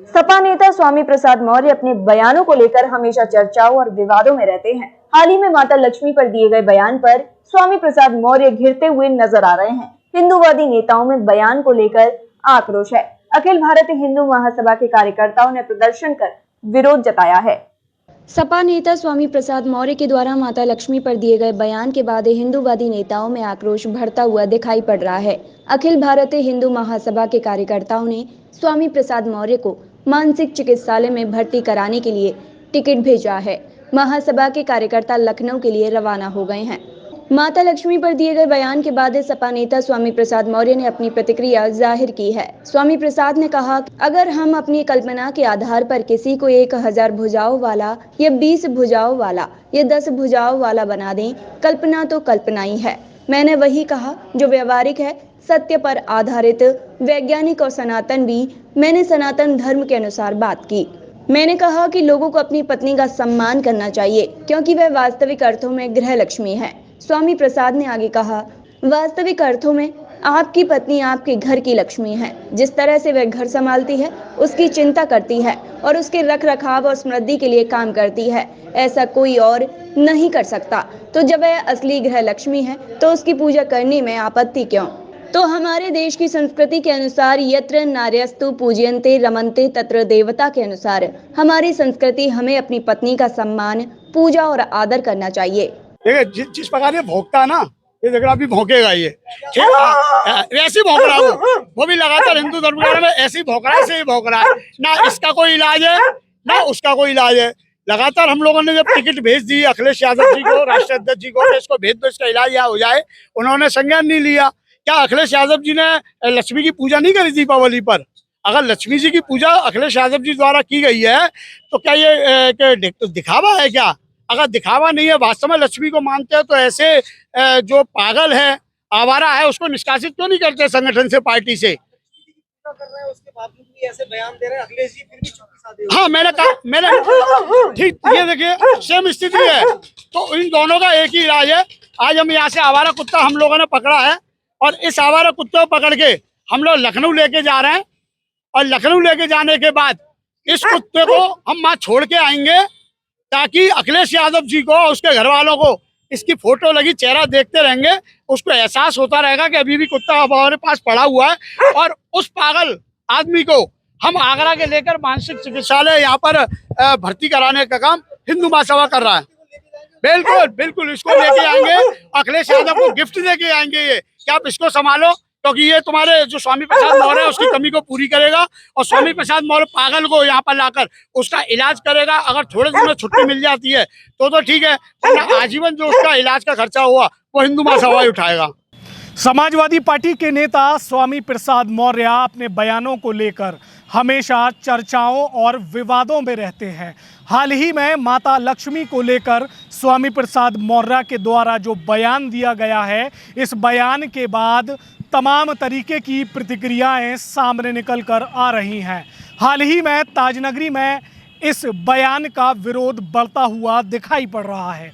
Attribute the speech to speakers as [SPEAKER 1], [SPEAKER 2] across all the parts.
[SPEAKER 1] सपा नेता स्वामी प्रसाद मौर्य अपने बयानों को लेकर हमेशा चर्चाओं और विवादों में रहते हैं। हाल ही में माता लक्ष्मी पर दिए गए बयान पर स्वामी प्रसाद मौर्य घिरते हुए नजर आ रहे हैं। हिंदूवादी नेताओं में बयान को लेकर आक्रोश है। अखिल भारतीय हिंदू महासभा के कार्यकर्ताओं ने प्रदर्शन कर विरोध जताया है।
[SPEAKER 2] सपा नेता स्वामी प्रसाद मौर्य के द्वारा माता लक्ष्मी पर दिए गए बयान के बाद हिंदूवादी नेताओं में आक्रोश बढ़ता हुआ दिखाई पड़ रहा है। अखिल भारतीय हिंदू महासभा के कार्यकर्ताओं ने स्वामी प्रसाद मौर्य को मानसिक चिकित्सालय में भर्ती कराने के लिए टिकट भेजा है। महासभा के कार्यकर्ता लखनऊ के लिए रवाना हो गए हैं। माता लक्ष्मी पर दिए गए बयान के बाद सपा नेता स्वामी प्रसाद मौर्य ने अपनी प्रतिक्रिया जाहिर की है। स्वामी प्रसाद ने कहा, अगर हम अपनी कल्पना के आधार पर किसी को 1000 भुजाओं वाला या 20 भुजाओं वाला या 10 भुजाओं वाला बना दें, कल्पना तो कल्पना ही है। मैंने वही कहा जो व्यवहारिक है, सत्य पर आधारित, वैज्ञानिक और सनातन भी। मैंने सनातन धर्म के अनुसार बात की। मैंने कहा कि लोगों को अपनी पत्नी का सम्मान करना चाहिए क्योंकि वह वास्तविक अर्थों में गृह लक्ष्मी है। स्वामी प्रसाद ने आगे कहा, वास्तविक अर्थों में आपकी पत्नी आपके घर की लक्ष्मी है। जिस तरह से वह घर संभालती है, उसकी चिंता करती है और उसके रख रखाव और समृद्धि के लिए काम करती है, ऐसा कोई और नहीं कर सकता। तो जब वह असली गृह लक्ष्मी है तो उसकी पूजा करने में आपत्ति क्यों? तो हमारे देश की संस्कृति के अनुसार यत्र नार्यस्तु पूज्यन्ते रमन्ते तत्र देवता के अनुसार हमारी संस्कृति हमें अपनी पत्नी का सम्मान, पूजा और आदर करना चाहिए।
[SPEAKER 3] देखिए जिस प्रकार ये भौंकता है ना, ये देख रहा अभी भौंकेगा ये, ऐसे भौंक रहा वो भी लगातार हिंदू धर्म के बारे में ऐसे ही भौंक रहा है, ऐसे ही भौंक रहा है। ना इसका कोई इलाज है ना उसका कोई इलाज है। लगातार हम लोगों ने जब टिकट भेज दी अखिलेश यादव जी को, राष्ट्रीय अध्यक्ष जी को, इसको भेज दो, इसका इलाज यहाँ हो जाए, उन्होंने संज्ञान नहीं लिया। क्या अखिलेश यादव जी ने लक्ष्मी की पूजा नहीं करी दीपावली पर? अगर लक्ष्मी जी की पूजा अखिलेश यादव जी द्वारा की गई है तो क्या ये दिखावा है क्या? अगर दिखावा नहीं है, वास्तव में लक्ष्मी को मानते हैं, तो ऐसे जो पागल है, आवारा है, उसको निष्कासित क्यों नहीं करते संगठन से, पार्टी से?
[SPEAKER 4] कर रहे हैं उसके बावजूद भी ऐसे बयान दे रहे हैं अखिलेश जी, फिर भी चुप्पी साधे हुए।
[SPEAKER 3] हाँ, मैंने ठीक, ये देखिए सेम स्थिति है। तो इन दोनों का एक ही इलाज है। आज हम यहाँ से आवारा कुत्ता हम लोगों ने पकड़ा है और इस आवारा कुत्ते को पकड़ के हम लोग लखनऊ लेके जा रहे हैं और लखनऊ लेके जाने के बाद इस कुत्ते को हम वहां छोड़ के आएंगे ताकि अखिलेश यादव जी को, उसके घर वालों को इसकी फोटो लगी चेहरा देखते रहेंगे, उसको एहसास होता रहेगा कि अभी भी कुत्ता हमारे पास पड़ा हुआ है। और उस पागल आदमी को हम आगरा के लेकर मानसिक चिकित्सालय यहाँ पर भर्ती कराने का काम हिंदू महासभा कर रहा है। बिल्कुल बिल्कुल इसको लेके आएंगे, अखिलेश यादव को गिफ्ट देके आएंगे ये कि आप इसको संभालो, क्योंकि ये तुम्हारे जो स्वामी प्रसाद मौर्य है उसकी कमी को पूरी करेगा और स्वामी प्रसाद मौर्य पागल को यहाँ पर लाकर उसका इलाज करेगा। अगर थोड़े दिन में छुट्टी मिल जाती है तो ठीक है, वरना आजीवन जो उसका इलाज का खर्चा हुआ वो हिंदू महासभा ही उठाएगा।
[SPEAKER 5] समाजवादी पार्टी के नेता स्वामी प्रसाद मौर्य अपने बयानों को लेकर हमेशा चर्चाओं और विवादों में रहते हैं। हाल ही में माता लक्ष्मी को लेकर स्वामी प्रसाद मौर्य के द्वारा जो बयान दिया गया है, इस बयान के बाद तमाम तरीके की प्रतिक्रियाएं सामने निकल कर आ रही हैं। हाल ही में ताजनगरी में इस बयान का विरोध बढ़ता हुआ दिखाई पड़ रहा है।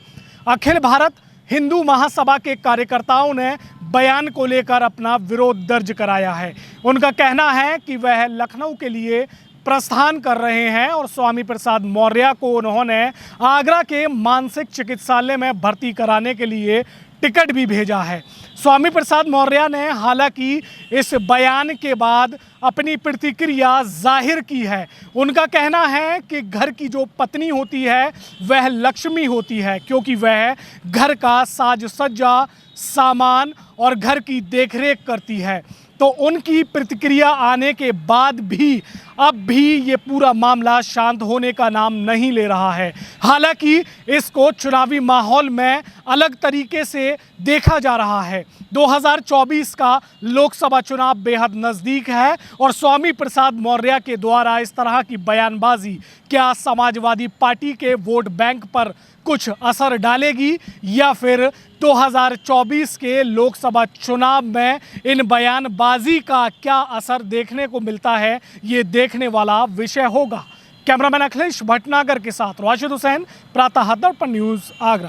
[SPEAKER 5] अखिल भारत हिंदू महासभा के कार्यकर्ताओं ने बयान को लेकर अपना विरोध दर्ज कराया है। उनका कहना है कि वह लखनऊ के लिए प्रस्थान कर रहे हैं और स्वामी प्रसाद मौर्य को उन्होंने आगरा के मानसिक चिकित्सालय में भर्ती कराने के लिए टिकट भी भेजा है। स्वामी प्रसाद मौर्य ने हालांकि इस बयान के बाद अपनी प्रतिक्रिया जाहिर की है। उनका कहना है कि घर की जो पत्नी होती है वह लक्ष्मी होती है, क्योंकि वह घर का साज सज्जा, सामान और घर की देखरेख करती है। तो उनकी प्रतिक्रिया आने के बाद भी अब भी ये पूरा मामला शांत होने का नाम नहीं ले रहा है। हालांकि इसको चुनावी माहौल में अलग तरीके से देखा जा रहा है। 2024 का लोकसभा चुनाव बेहद नज़दीक है और स्वामी प्रसाद मौर्य के द्वारा इस तरह की बयानबाजी क्या समाजवादी पार्टी के वोट बैंक पर कुछ असर डालेगी या फिर 2024 के लोकसभा चुनाव में इन बयानबाजी का क्या असर देखने को मिलता है, ये देखने वाला विषय होगा। कैमरामैन अखिलेश भटनागर के साथ राशिद हुसैन, प्रातः दर्पण न्यूज़, आगरा।